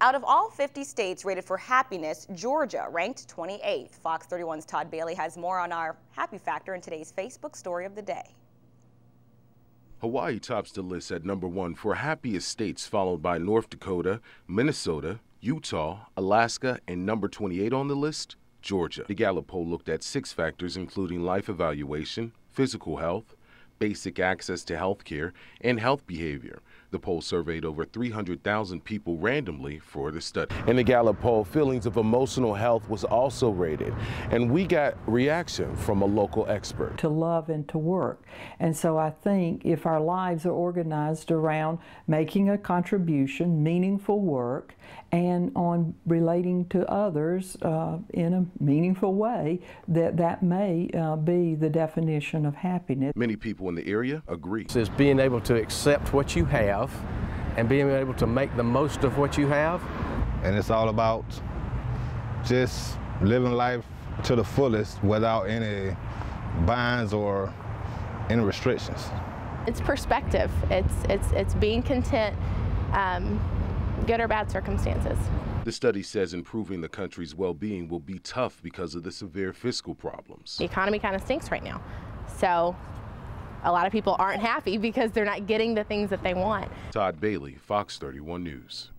Out of all 50 states rated for happiness, Georgia ranked 28th. Fox 31's Todd Bailey has more on our happy factor in today's Facebook story of the day. Hawaii tops the list at #1 for happiest states, followed by North Dakota, Minnesota, Utah, Alaska, and number 28 on the list, Georgia. The Gallup poll looked at 6 factors, including life evaluation, physical health, basic access to health care, and health behavior. The poll surveyed over 300,000 people randomly for the study. In the Gallup poll, feelings of emotional health was also rated, and we got reaction from a local expert. To love and to work. And so I think if our lives are organized around making a contribution, meaningful work, and on relating to others in a meaningful way, that may be the definition of happiness. Many people in the area agree. It's being able to accept what you have and being able to make the most of what you have. And it's all about just living life to the fullest without any binds or any restrictions. It's perspective. It's being content, good or bad circumstances. The study says improving the country's well-being will be tough because of the severe fiscal problems. The economy kind of stinks right now. So a lot of people aren't happy because they're not getting the things that they want. Todd Bailey, Fox 31 News.